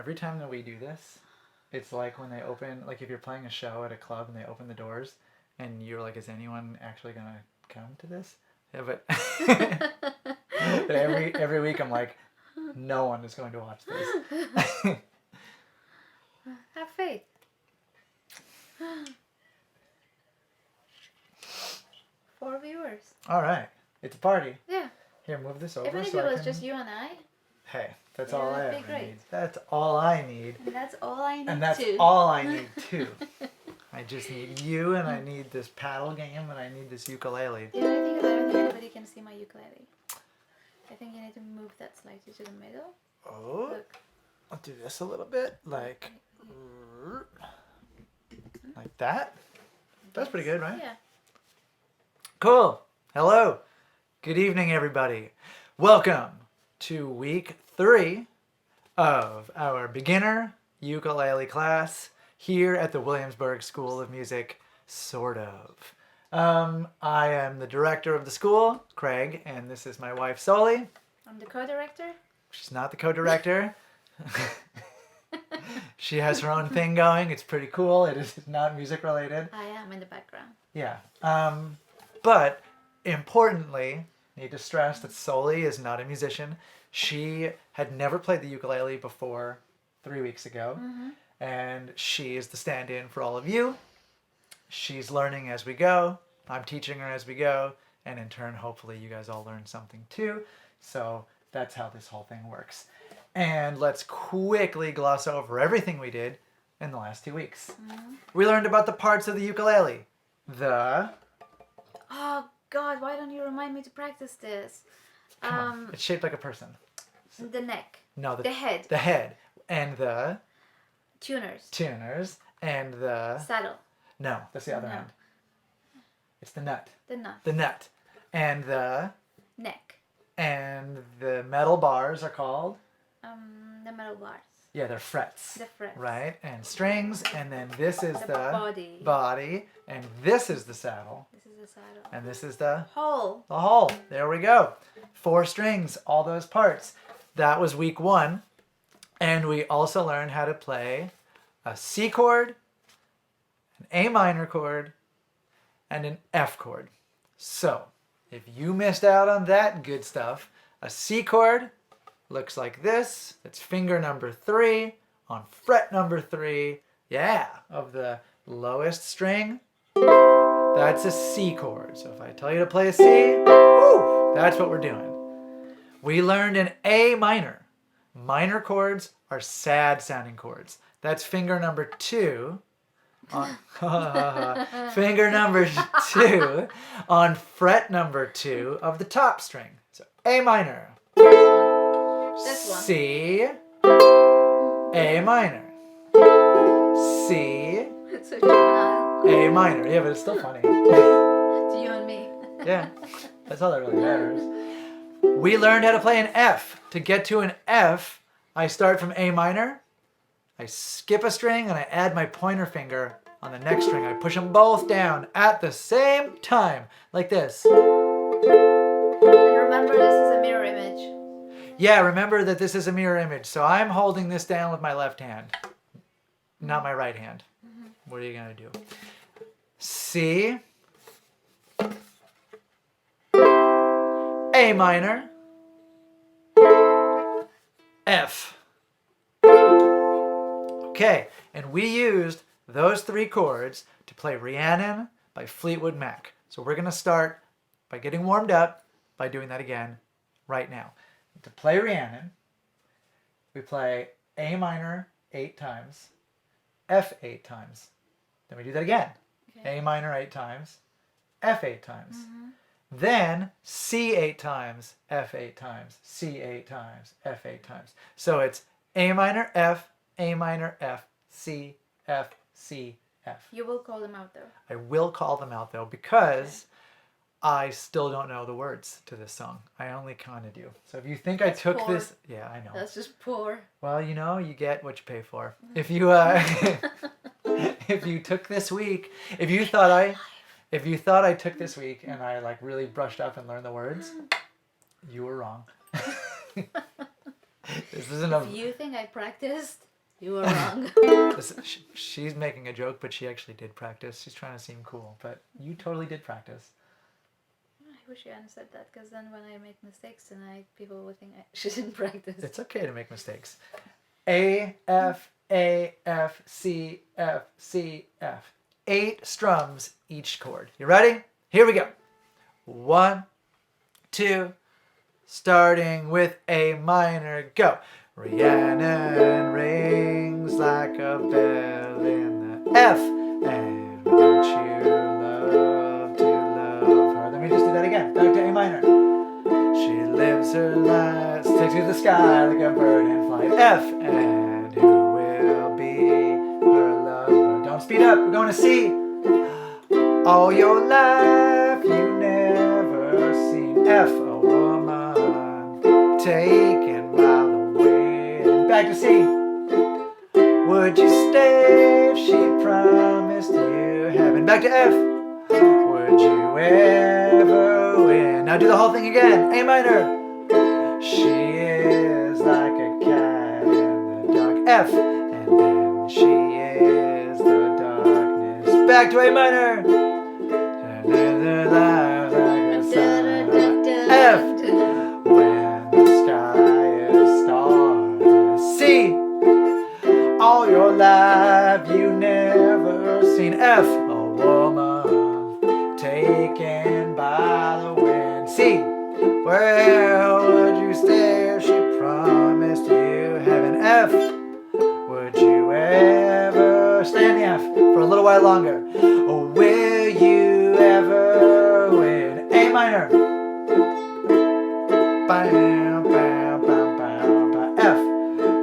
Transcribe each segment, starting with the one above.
every time that we do this, it's like when they open, like if you're playing a show at a club and they open the doors and you're like, is anyone actually going to come to this? Yeah, but, but every week I'm like, no one is going to watch this. Have faith. 4 viewers. All right. It's a party. Yeah. Here, move this over. Even if so it I was can... just you and I. Hey, that's Yeah, all I that'd ever be great. need. That's all I need. And that's all I need And that's too. all I need too. I just need you, and I need this paddle game, and I need this ukulele. The only thing is I don't think anybody can see my ukulele. I think you need to move that slightly to the middle. Oh, Look. I'll do this a little bit, like that. That's pretty good, right? Yeah. Cool. Hello. Good evening, everybody. Welcome to week 3 of our beginner ukulele class here at the Williamsburg School of Music, sort of. I am the director of the school, Craig, and this is my wife, Soli. I'm the co-director. She's not the co-director. She has her own thing going. It's pretty cool. It is not music related. I am in the background. Yeah. But importantly, need to stress that Soli is not a musician. She had never played the ukulele before 3 weeks ago. Mm-hmm. And she is the stand-in for all of you. She's learning as we go. I'm teaching her as we go. And in turn, hopefully you guys all learn something too. So that's how this whole thing works. And let's quickly gloss over everything we did in the last 2 weeks. Mm-hmm. We learned about the parts of the ukulele. The... Oh God, why don't you remind me to practice this? Come on. It's shaped like a person. The neck. No, The head. The head. And the... Tuners. And the... Saddle. No, that's the other No. end. It's the nut. The nut. The nut. And the... Neck. And the metal bars are called? The metal bars. Yeah, they're frets. The frets. Right? And strings. And then this is The the... body. And this is the saddle. This is the saddle. And this is the... Hole. The hole. There we go. 4 strings. All those parts. That was week 1. And we also learned how to play a C chord, an A minor chord, and an F chord. So, if you missed out on that good stuff, a C chord looks like this. It's finger number 3 on fret number 3, of the lowest string. That's a C chord. So if I tell you to play a C, woo, that's what we're doing. We learned an A minor. Minor chords are sad sounding chords. That's finger number 2 on finger number 2 on fret number 2 of the top string. So A minor. This one. C, A minor. C, It's so juvenile. A minor. Yeah, but it's still funny. To you and me. Yeah, that's all that really matters. We learned how to play an F. To get to an F, I start from A minor, I skip a string, and I add my pointer finger on the next string. I push them both down at the same time, like this. And remember, this is a mirror image. Yeah, remember that this is a mirror image. So I'm holding this down with my left hand, not my right hand. What are you going to do? C, A minor, F. Okay, and we used those 3 chords to play Rhiannon by Fleetwood Mac. So we're going to start by getting warmed up by doing that again right now. To play Rhiannon, we play A minor 8 times, F 8 times. Then we do that again. Okay. A minor 8 times, F 8 times. Then C 8 times, F 8 times, C 8 times, F 8 times. So it's A minor, F, C, F, C, F. You will call them out though. I will call them out though because I still don't know the words to this song. I only kind of do. So if you think I took poor. this... Yeah, I know. That's just poor. Well, you know, you get what you pay for. If you if you took this week, if you thought I took this week and I like really brushed up and learned the words, you were wrong. This isn't a... If you think I practiced You were wrong. She's making a joke, but she actually did practice. She's trying to seem cool, but you totally did practice. I wish you hadn't said that, because then when I make mistakes tonight, people would think she didn't practice. It's okay to make mistakes. A, F, A, F, C, F, C, F. 8 strums each chord. You ready? Here we go. 1, 2, starting with A minor, go. Rhiannon rings like a bell in the F. And don't you love to love her? Let me just do that again. Back to A minor. She lives her life, takes to the sky like a bird in flight. F. And who will be her lover? Don't speed up. We're going to C. All your life you never seen F. A woman taken by the wind. Back to C. Would you stay if she promised you heaven? Back to F. Would you ever win? Now do the whole thing again. A minor. She is like a cat in the dark. F. And then she is the darkness. Back to A minor. F. When the sky is starless. C. All your life you never seen F. A woman taken by the wind. C. Where would you stay if she promised you heaven? F. Would you ever stay in the F for a little while longer? Or will you ever win? A minor. Bam, bam, bam, bam, bam. F.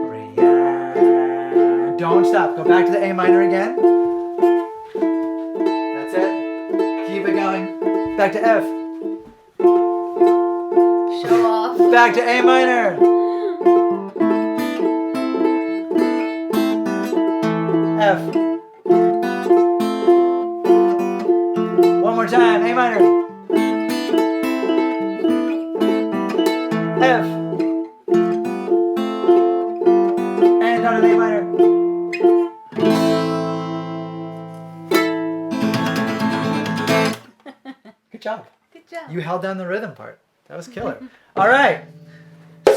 Rhiannon. Don't stop. Go back to the A minor again. That's it. Keep it going. Back to F. Show off. Back to A minor. F. One more time. A minor. F. And on an A minor. Good job. Good job. You held down the rhythm part. That was killer. All right.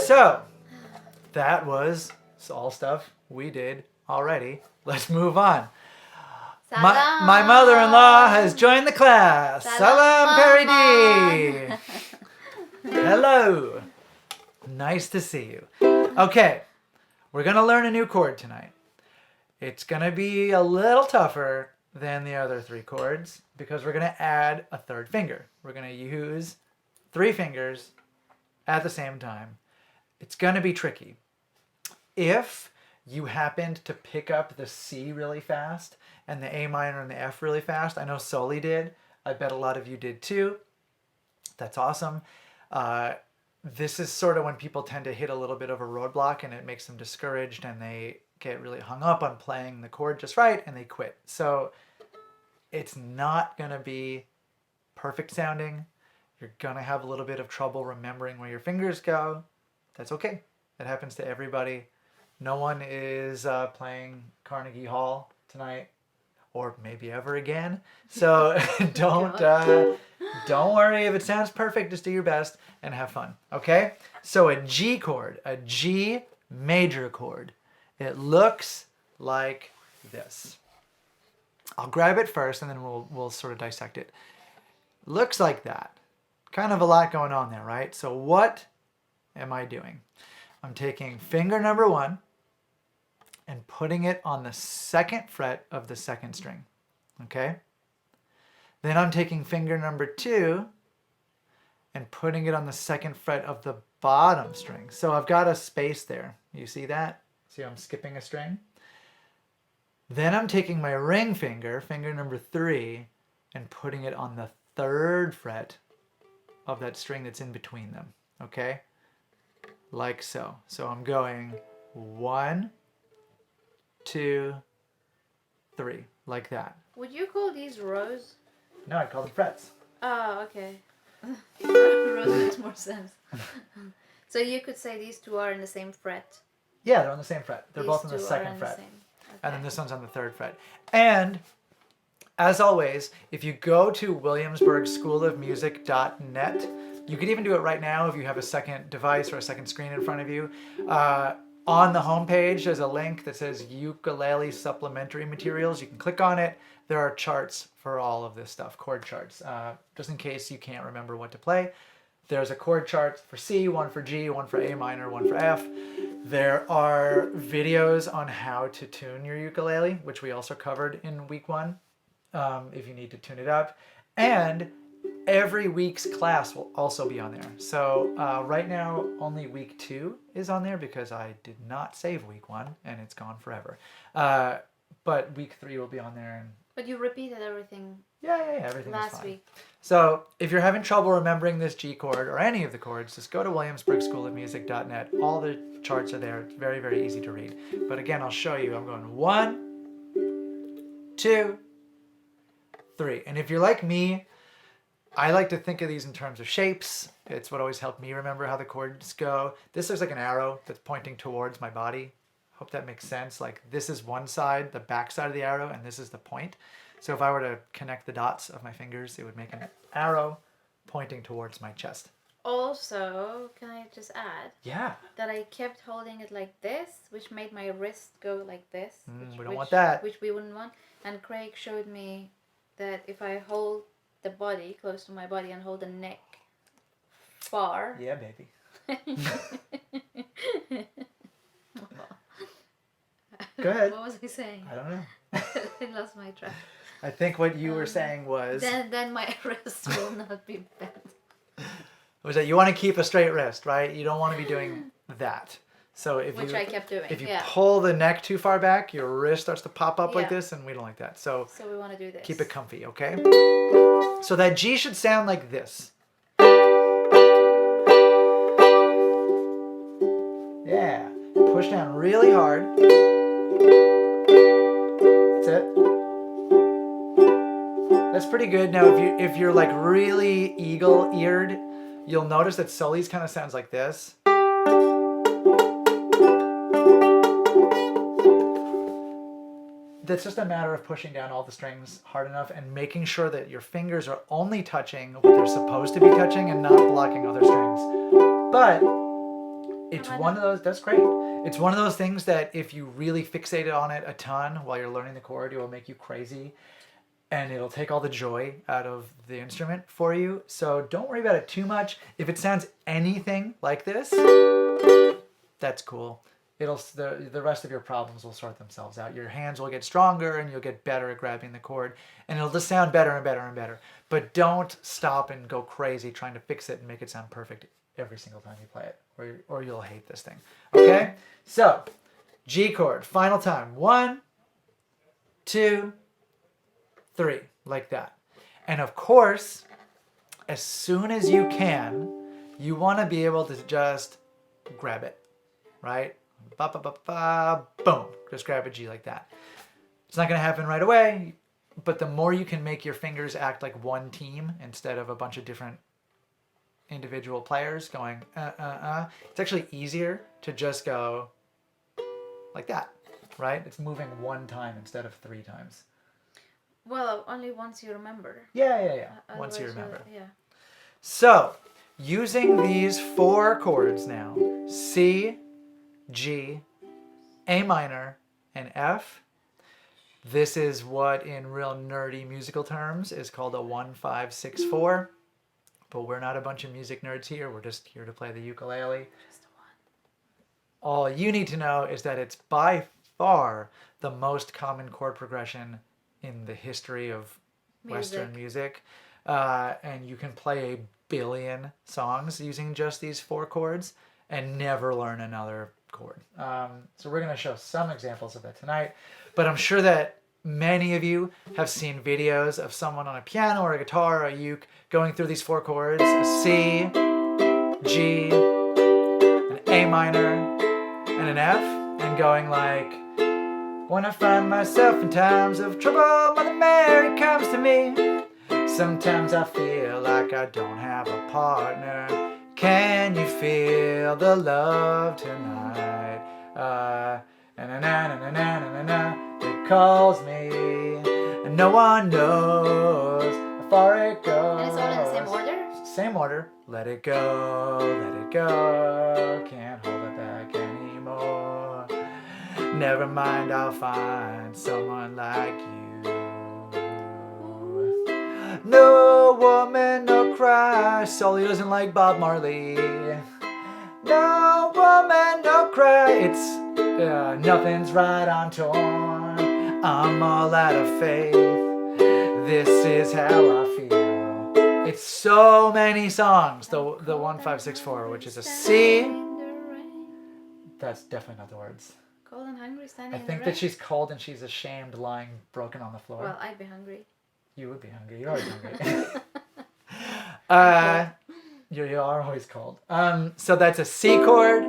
So that was all stuff we did already. Let's move on. My mother-in-law has joined the class. Salam Paridi. Hello. Nice to see you. Okay. We're going to learn a new chord tonight. It's going to be a little tougher than the other 3 chords because we're going to add a 3rd finger. We're going to use 3 fingers at the same time. It's going to be tricky. If you happened to pick up the C really fast and the A minor and the F really fast, I know Soli did. I bet a lot of you did too. That's awesome. This is sort of when people tend to hit a little bit of a roadblock and it makes them discouraged and they get really hung up on playing the chord just right and they quit. So it's not going to be perfect sounding. You're going to have a little bit of trouble remembering where your fingers go. That's okay. That happens to everybody. No one is playing Carnegie Hall tonight or maybe ever again. So don't worry if it sounds perfect. Just do your best and have fun. Okay? So a G chord, a G major chord. It looks like this. I'll grab it first and then we'll sort of dissect it. Looks like that. Kind of a lot going on there, right? So what am I doing? I'm taking finger number 1 and putting it on the 2nd fret of the 2nd string. Okay? Then I'm taking finger number 2 and putting it on the 2nd fret of the bottom string. So I've got a space there. You see that? See I'm skipping a string? Then I'm taking my ring finger, finger number 3, and putting it on the 3rd fret of that string that's in between them. Okay? Like so. So I'm going 1, 2, 3, like that. Would you call these rows? No, I call them frets. Oh, okay. Rows makes more sense. So you could say these 2 are in the same fret. Yeah, they're on the same fret. They're These both on the two are second on the fret. same. And then Okay. this one's on the third fret. And as always, if you go to williamsburgschoolofmusic.net, you could even do it right now if you have a second device or a second screen in front of you. On the homepage, there's a link that says ukulele supplementary materials. You can click on it. There are charts for all of this stuff, chord charts, just in case you can't remember what to play. There's a chord chart for C, one for G, one for A minor, one for F. There are videos on how to tune your ukulele, which we also covered in week 1, if you need to tune it up. And every week's class will also be on there. So right now, only week 2 is on there because I did not save week 1 and it's gone forever. But week 3 will be on there. And But you repeated everything yeah, everything is last fine. week. So if you're having trouble remembering this G chord or any of the chords, just go to williamsburgschoolofmusic.net. All the charts are there. It's very, very easy to read. But again, I'll show you. I'm going 1, 2, 3. And if you're like me, I like to think of these in terms of shapes. It's what always helped me remember how the chords go. This looks like an arrow that's pointing towards my body. Hope that makes sense. Like this is one side, the back side of the arrow, and this is the point. So if I were to connect the dots of my fingers, it would make an arrow pointing towards my chest. Also, can I just add Yeah. that I kept holding it like this, which made my wrist go like this. We don't want that. Which we wouldn't want. And Craig showed me that if I hold the body close to my body and hold the neck far. Yeah, baby. Go ahead. What was I saying? I don't know. I lost my track. I think what you were saying was Then my wrist will not be bent. that you want to keep a straight wrist, right? You don't want to be doing that. So if Which you I kept doing. if you yeah. pull the neck too far back, your wrist starts to pop up like Yeah. this, and we don't like that. So So we want to do this. keep it comfy, okay? So that G should sound like this. Yeah. Push down really hard. That's it. That's pretty good. Now if you're like really eagle-eared, you'll notice that Soli's kind of sounds like this. That's just a matter of pushing down all the strings hard enough and making sure that your fingers are only touching what they're supposed to be touching and not blocking other strings. But it's one of those, that's great. It's one of those things that if you really fixated on it a ton while you're learning the chord, it will make you crazy and it'll take all the joy out of the instrument for you. So don't worry about it too much. If it sounds anything like this, that's cool. The rest of your problems will sort themselves out. Your hands will get stronger and you'll get better at grabbing the chord and it'll just sound better and better and better. But don't stop and go crazy trying to fix it and make it sound perfect every single time you play it or you'll hate this thing. Okay? So, G chord, final time. 1, 2, 3, like that. And of course, as soon as you can, you want to be able to just grab it, right? Ba, ba, ba, ba, boom. Just grab a G like that. It's not going to happen right away, but the more you can make your fingers act like one team instead of a bunch of different individual players going, it's actually easier to just go like that, right? It's moving one time instead of 3 times. Well, only once you remember. Yeah. Once you Otherwise, remember. yeah. So, using these 4 chords now, C, G, A minor, and F, this is what in real nerdy musical terms is called a 1-5-6-4. But we're not a bunch of music nerds here. We're just here to play the ukulele. Just the one. All you need to know is that it's by far the most common chord progression in the history of Western music. And you can play a billion songs using just these 4 chords and never learn another chord. So we're going to show some examples of that tonight. But I'm sure that many of you have seen videos of someone on a piano or a guitar or a uke going through these 4 chords, a C, G, an A minor, and an F, and going like, when I find myself in times of trouble, Mother Mary comes to me. Sometimes I feel like I don't have a partner. Can you feel the love tonight? Na-na-na-na-na-na-na. It calls me, and no one knows how far it goes. And it's all in the same order? Same order. Let it go, can't hold it back anymore. Never mind, I'll find someone like you. No woman, no cry. Soli doesn't like Bob Marley. No woman, no cry. It's nothing's right, I'm torn. I'm all out of faith. This is how I feel. It's so many songs. The 1564, which is a C. That's definitely not the words. Cold and hungry, standing I in think the that rain. she's cold and she's ashamed, lying broken on the floor. Well, I'd be hungry. You would be hungry. You're always hungry. You are always cold. So that's a C chord,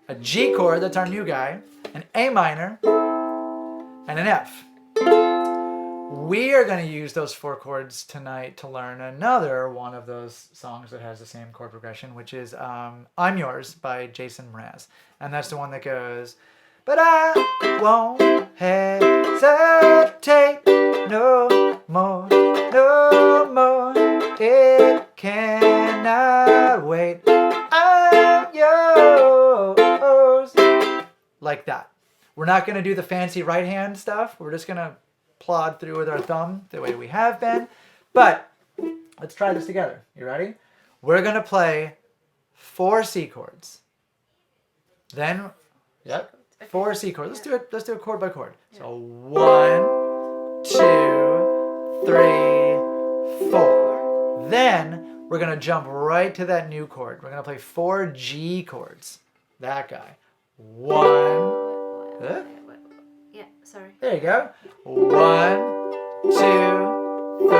a G chord, that's our new guy, an A minor, and an F. We are going to use those 4 chords tonight to learn another one of those songs that has the same chord progression, which is I'm Yours by Jason Mraz. And that's the one that goes, but I won't hesitate no more, no more. It cannot wait. I'm yours. Like that. We're not going to do the fancy right hand stuff. We're just going to plod through with our thumb the way we have been. But let's try this together. You ready? We're going to play 4 C chords. Then, yep, 4 C chords. Let's do it. Let's do it chord by chord. So 1, 2, 3, 4. Then we're going to jump right to that new chord. We're going to play 4 G chords. That guy. 1. Yeah, sorry. There you go. 1, 2, 3,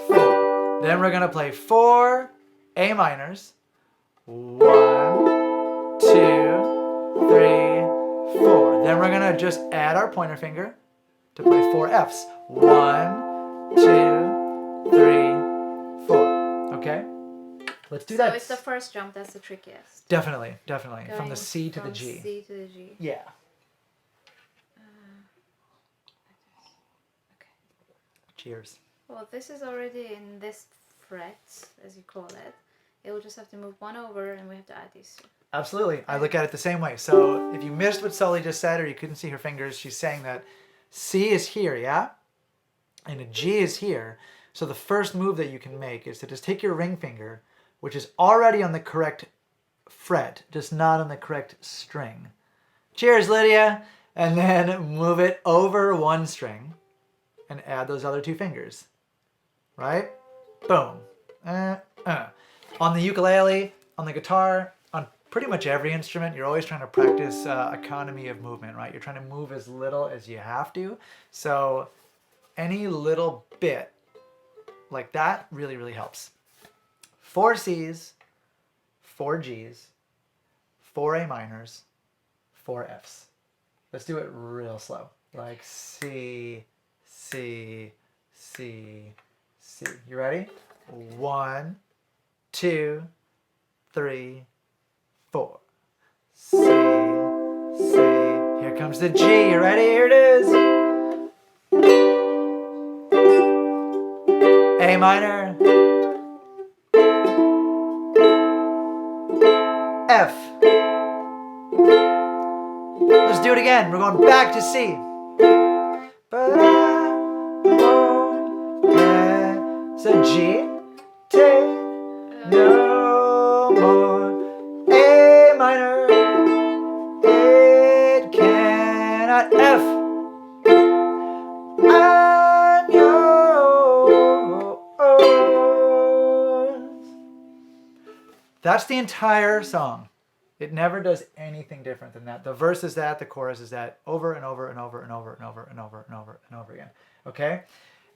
4. Then we're going to play 4 A minors. 1, 2, 3, 4. Then we're going to just add our pointer finger to play 4 Fs. 1, 2, 3, 4. Okay? Let's do that. So it's the first jump that's the trickiest. Definitely, definitely. From Going the C to the G. From C to the G. Yeah. Okay. Cheers. Well, this is already in this fret, as you call it. It will just have to move one over, and we have to add these 2. Absolutely. I look at it the same way. So if you missed what Soli just said or you couldn't see her fingers, she's saying that C is here, yeah? And a G is here. So the first move that you can make is to just take your ring finger, which is already on the correct fret, just not on the correct string. Cheers, Lydia! And then move it over one string and add those other 2 fingers. Right? Boom. On the ukulele, on the guitar, on pretty much every instrument, you're always trying to practice economy of movement, right? You're trying to move as little as you have to. So any little bit like that really, really helps. 4 Cs, 4 Gs, 4 A minors, 4 Fs. Let's do it real slow. Like C, C, C, C. You ready? 1, 2, 3, 4. C, C. Here comes the G. You ready? Here it is. A minor. F. Let's do it again. We're going back to C. But I won't hesitate no more. A minor. It cannot. F. I'm yours. That's the entire song. It never does anything different than that. The verse is that, the chorus is that, over and over and over and over and over and over and over and over again. Okay?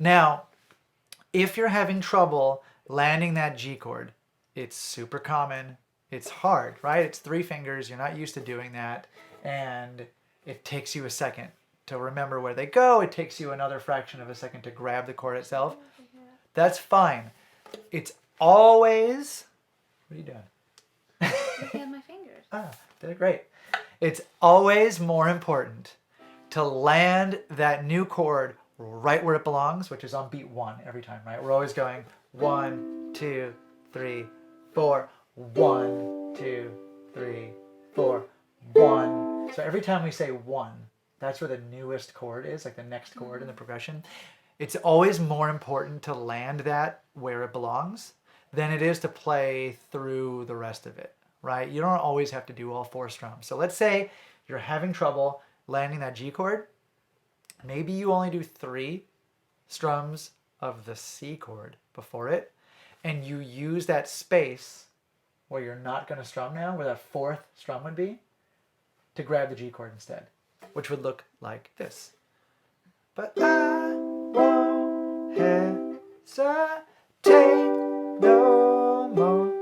Now, if you're having trouble landing that G chord, it's super common. It's hard, right? It's 3 fingers. You're not used to doing that. And it takes you a second to remember where they go. It takes you another fraction of a second to grab the chord itself. That's fine. It's always... What are you doing? Looking at my fingers. Ah, did it great. It's always more important to land that new chord right where it belongs, which is on beat 1 every time, right? We're always going 1, 2, 3, 4, 1, 2, 3, 4, 1. So every time we say 1, that's where the newest chord is, like the next chord in the progression. It's always more important to land that where it belongs than it is to play through the rest of it, right? You don't always have to do all 4 strums. So let's say you're having trouble landing that G chord. Maybe you only do 3 strums of the C chord before it, and you use that space where you're not going to strum now, where that 4th strum would be, to grab the G chord instead, which would look like this. But I won't hesitate no more,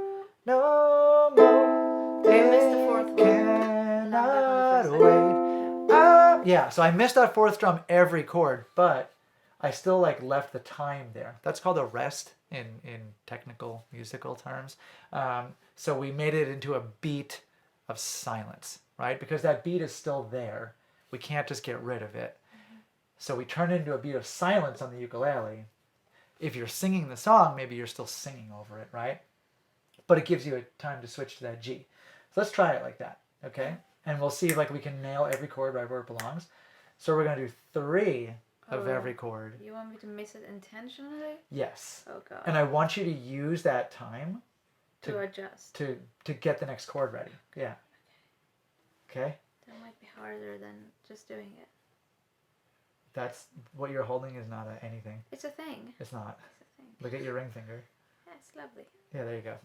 no more. I missed the 4th one. Cannot wait. Yeah, so I missed that 4th strum every chord, but I still like left the time there. That's called a rest in technical musical terms. So we made it into a beat of silence, right? Because that beat is still there. We can't just get rid of it. So we turn it into a beat of silence on the ukulele. If you're singing the song, maybe you're still singing over it, right? But it gives you a time to switch to that G. So let's try it like that, okay? And we'll see if like we can nail every chord right where it belongs. So we're going to do 3 of every chord. You want me to miss it intentionally? Yes. Oh God. And I want you to use that time to adjust. To get the next chord ready. Yeah. Okay? That might be harder than just doing it. That's what you're holding is not anything. It's a thing. It's not. It's a thing. Look at your ring finger. Yeah, it's lovely. Yeah, there you go.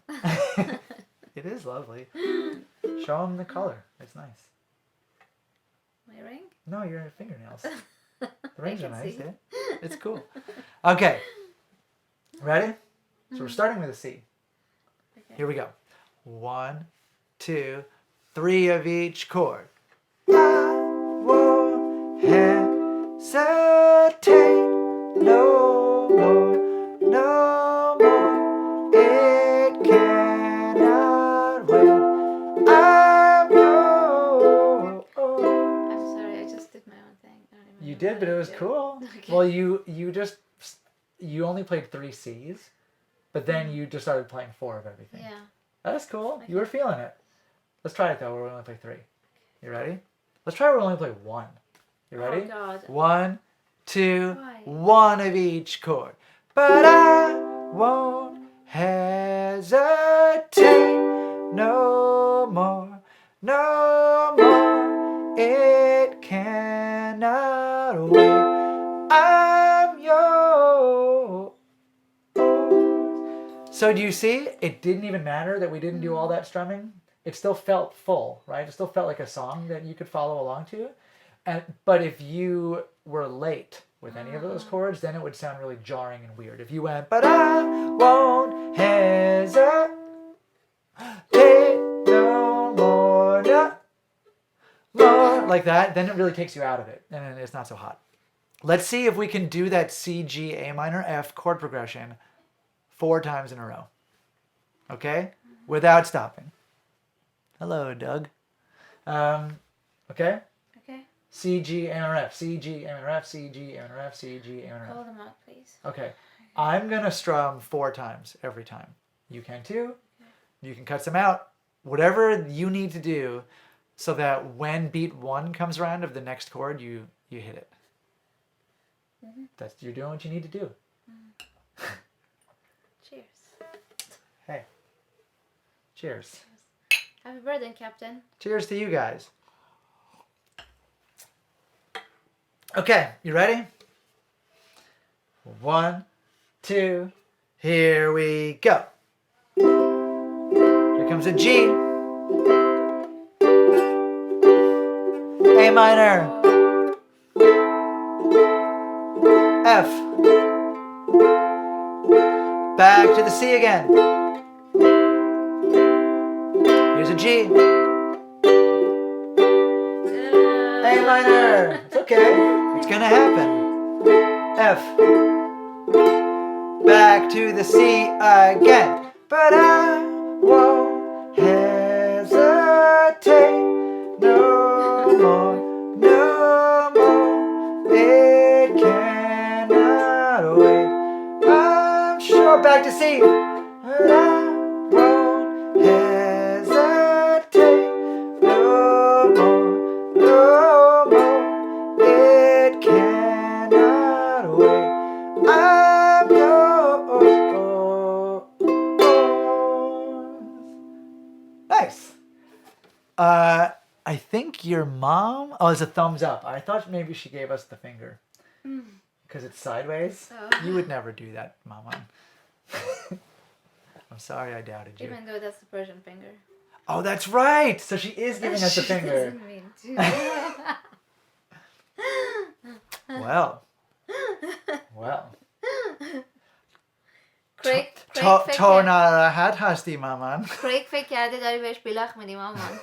It is lovely. Show them the color. It's nice. My ring? No, your fingernails. The rings are nice, see. yeah. It's cool. Okay. Ready? So we're starting with a C. Okay. Here we go. 1, 2, 3 of each chord. I won't hesitate no more, no more. It cannot wait. I'm yours. I'm sorry, I just did my own thing. I don't even You know did, how but to it was do it. cool. Okay. Well, you only played 3 C's, but then you just started playing 4 of everything. Yeah. That's cool. Okay. You were feeling it. Let's try it though, where we only play 3. You ready? Let's try where we only play 1. You ready? Oh God. 1, 2, Why? 1 of each chord. But I won't hesitate no more, no more. It cannot wait. I'm yours. So do you see? It didn't even matter that we didn't do all that strumming. It still felt full, right? It still felt like a song that you could follow along to. But if you were late with any of those chords, then it would sound really jarring and weird. If you went, but I won't hesitate no more, no more, like that, then it really takes you out of it, and it's not so hot. Let's see if we can do that C, G, A minor, F chord progression 4 times in a row. Okay? Without stopping. Hello, Doug. Okay? Okay. C, G, A minor, F. C, G, A minor, F. C, G, A minor, F. C, G, A minor, Call F. them out, please. Okay. I'm going to strum 4 times every time. You can too. You can cut some out. Whatever you need to do so that when beat 1 comes around of the next chord, you hit it. You're doing what you need to do. Cheers. Hey. Cheers. Happy birthday, Captain. Cheers to you guys. Okay, you ready? 1, 2, here we go. Here comes a G. A minor. F. Back to the C again. Here's a G. A minor. It's okay. It's gonna happen. F. Back to the C again. But I won't hesitate no more, back to C. But I won't hesitate no more, no more. It cannot wait. I'm yours. Nice. I think your mom. Oh, it's a thumbs up. I thought maybe she gave us the finger because it's sideways. Oh. You would never do that, Mama. I'm sorry, I doubted you. Even though that's the Persian finger. Oh, that's right. So she is giving us a She finger. doesn't mean to. Well. Craig تو ناراحت هستی مامان. فکر کرده داری بهش بیلاخ میدی مامان.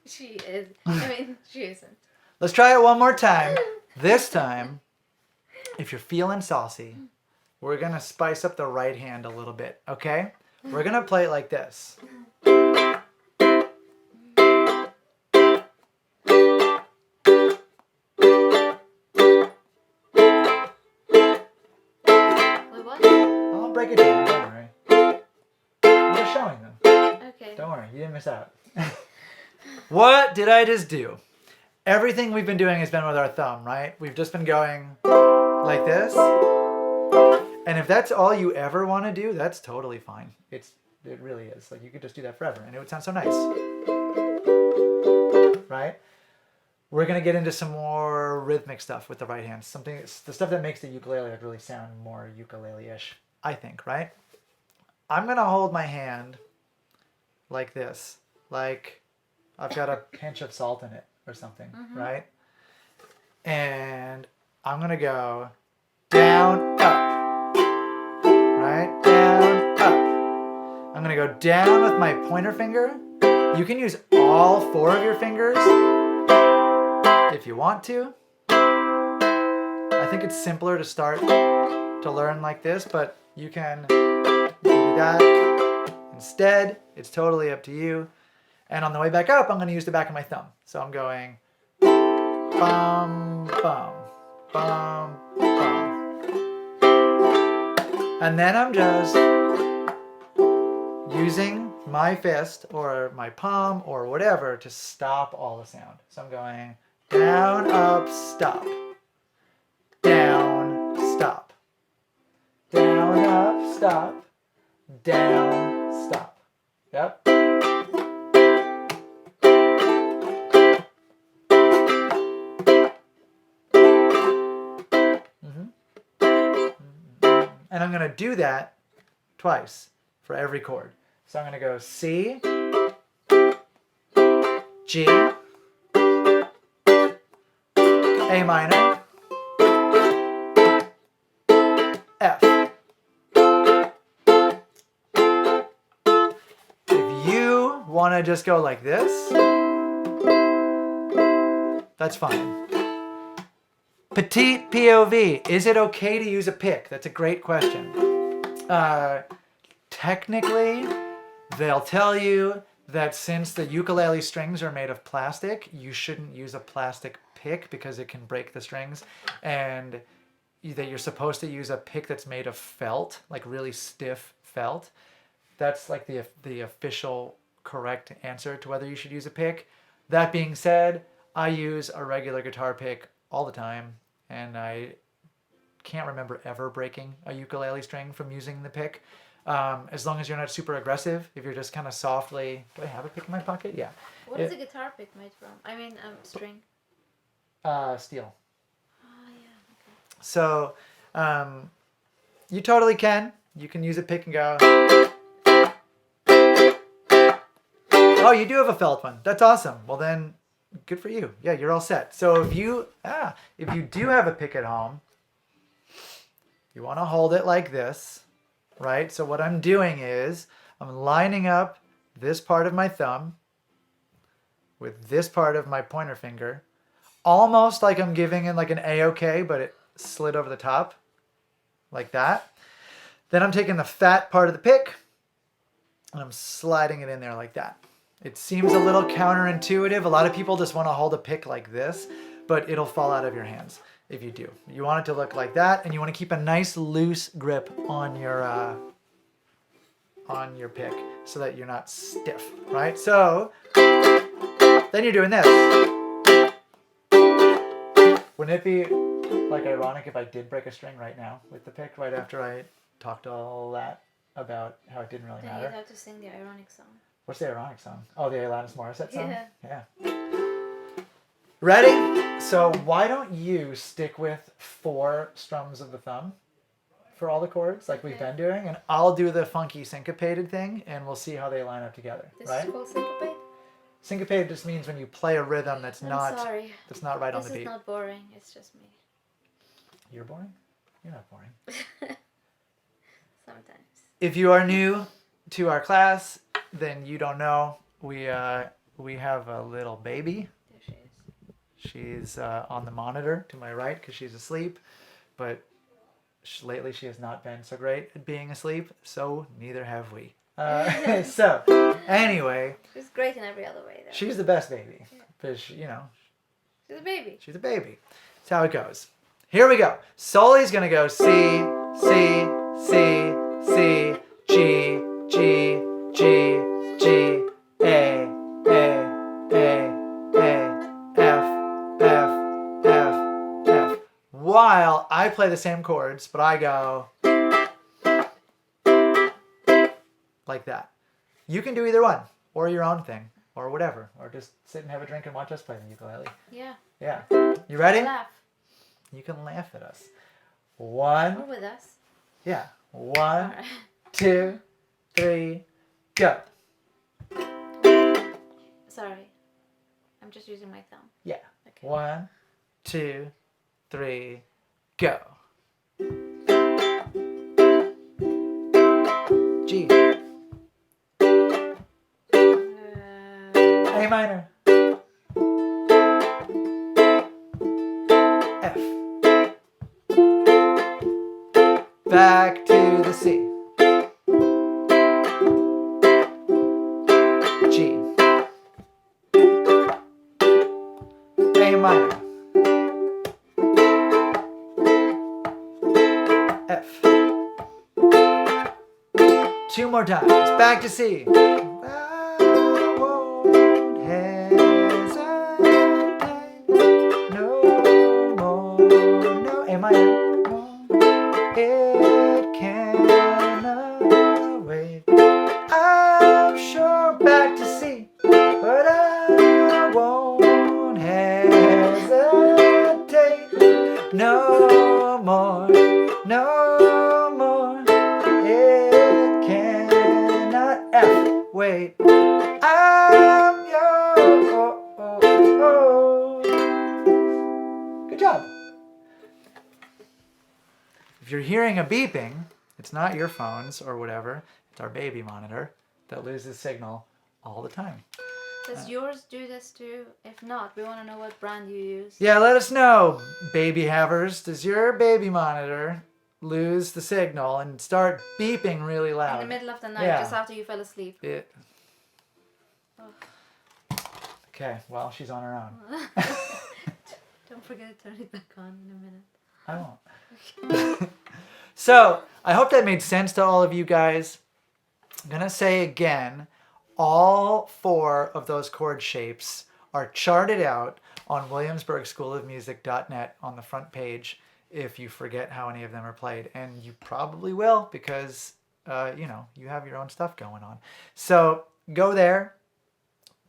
She is. I mean, she isn't. Let's try it one more time. This time, if you're feeling saucy, we're going to spice up the right hand a little bit, okay? We're going to play it like this. Wait, what? I'll break it down, don't worry. I'm just showing them. Okay. Don't worry, you didn't miss out. What did I just do? Everything we've been doing has been with our thumb, right? We've just been going like this. And if that's all you ever want to do, that's totally fine. It really is. Like, you could just do that forever and it would sound so nice. Right? We're going to get into some more rhythmic stuff with the right hand. The stuff that makes the ukulele like really sound more ukulele-ish, I think, right? I'm going to hold my hand like this. Like I've got a pinch of salt in it or something, right? And I'm going to go down, up, right? Down, up. I'm going to go down with my pointer finger. You can use all 4 of your fingers if you want to. I think it's simpler to start to learn like this, but you can do that instead. It's totally up to you. And on the way back up, I'm going to use the back of my thumb. So I'm going bum, bum, bum, bum. And then I'm just using my fist or my palm or whatever to stop all the sound. So I'm going down, up, stop. Down, stop. Down, up, stop. Down, stop. Yep. And I'm going to do that twice for every chord. So I'm going to go C, G, A minor, F. If you want to just go like this, that's fine. Petite POV, is it okay to use a pick? That's a great question. Technically, they'll tell you that since the ukulele strings are made of plastic, you shouldn't use a plastic pick because it can break the strings, and that you're supposed to use a pick that's made of felt, like really stiff felt. That's like the official correct answer to whether you should use a pick. That being said, I use a regular guitar pick all the time, and I can't remember ever breaking a ukulele string from using the pick. As long as you're not super aggressive, if you're just kind of softly... Do I have a pick in my pocket? Yeah. What is a guitar pick made from? I mean, string. Steel. Oh, yeah, okay. So, you totally can. You can use a pick and go... Oh, you do have a felt one. That's awesome. Well then, good for you. Yeah, you're all set. So if you do have a pick at home, you want to hold it like this, right? So what I'm doing is I'm lining up this part of my thumb with this part of my pointer finger, almost like I'm giving it like an A-OK, but it slid over the top, like that. Then I'm taking the fat part of the pick, and I'm sliding it in there like that. It seems a little counterintuitive. A lot of people just want to hold a pick like this, but it'll fall out of your hands. if you do. You want it to look like that, and you want to keep a nice loose grip on your pick so that you're not stiff, right? So then you're doing this. Wouldn't it be like ironic if I did break a string right now with the pick right after I talked all that about how it didn't really Then matter? you'd have to sing the ironic song. What's the ironic song? Oh, the Alanis Morissette song? Yeah. Ready? So why don't you stick with 4 strums of the thumb for all the chords like we've been doing, and I'll do the funky syncopated thing, and we'll see how they line up together, This right? is called syncopate? Syncopated just means when you play a rhythm that's I'm not sorry. that's not right on This the is beat. not boring. It's just me. You're boring? You're not boring. Sometimes. If you are new to our class, then you don't know. We have a little baby. There she is. She's on the monitor to my right because she's asleep, but lately she has not been so great at being asleep, so neither have we. So, anyway. She's great in every other way, though. She's the best baby. Because, She's a baby. she's a baby. That's how it goes. Here we go. Soli's going to go C, C, C, C, G, G, G, G, A, F, F, F, F. While I play the same chords, but I go like that. You can do either one, or your own thing, or whatever, or just sit and have a drink and watch us play the ukulele. Yeah. Yeah. You ready? Laugh. You can laugh at us. 1, Or with us. yeah. 1, Alright. 2, 3, go. Sorry. I'm just using my thumb. Yeah. Okay. 1, 2, 3, go. G. A minor. F. Back to the C. G. A minor. F. 2 more times. Back to C. I won't hesitate no more. No. A minor. It cannot wait. I'm sure back to C, but I won't hesitate no more. No more. It cannot wait. I'm yours. Good job. If you're hearing a beeping, it's not your phones or whatever. It's our baby monitor that loses signal all the time. Does yours do this too? If not, we want to know what brand you use. Yeah, let us know, baby havers. Does your baby monitor lose the signal and start beeping really loud? In the middle of the night, Yeah. just after you fell asleep. Okay, well, she's on her own. Don't forget to turn it back on in a minute. I won't. So, I hope that made sense to all of you guys. I'm going to say again, all 4 of those chord shapes are charted out on williamsburgschoolofmusic.net on the front page if you forget how any of them are played. And you probably will because, you have your own stuff going on. So, go there.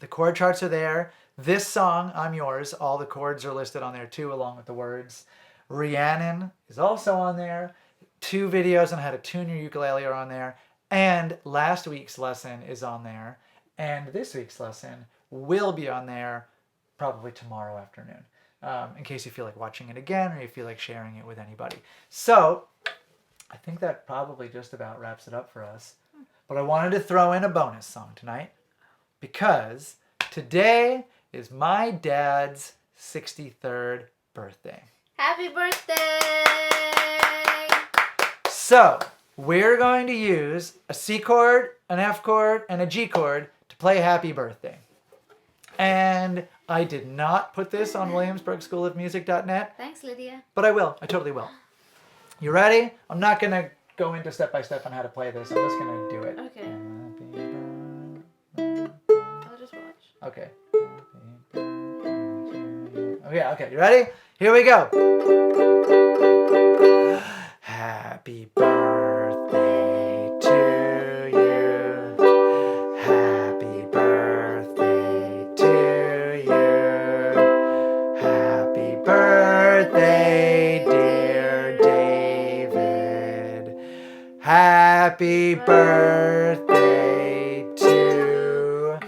The chord charts are there. This song, I'm Yours, all the chords are listed on there too, along with the words. Rhiannon is also on there. 2 videos on how to tune your ukulele are on there. And last week's lesson is on there. And this week's lesson will be on there probably tomorrow afternoon. In case you feel like watching it again or you feel like sharing it with anybody. So, I think that probably just about wraps it up for us. But I wanted to throw in a bonus song tonight because today is my dad's 63rd birthday. Happy birthday! So, we're going to use a C chord, an F chord, and a G chord to play Happy Birthday. And I did not put this on williamsburgschoolofmusic.net, Thanks, Lydia. but I will. I totally will. You ready? I'm not going to go into step by step on how to play this. I'm just going to do it. Okay. I'll just watch. Okay. Okay, you ready? Here we go. Happy birthday to you. Happy birthday to you. Happy birthday, dear David. Happy birthday to you.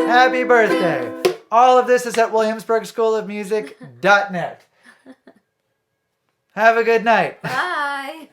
Happy birthday. All of this is at williamsburgschoolofmusic.net. Have a good night. Bye.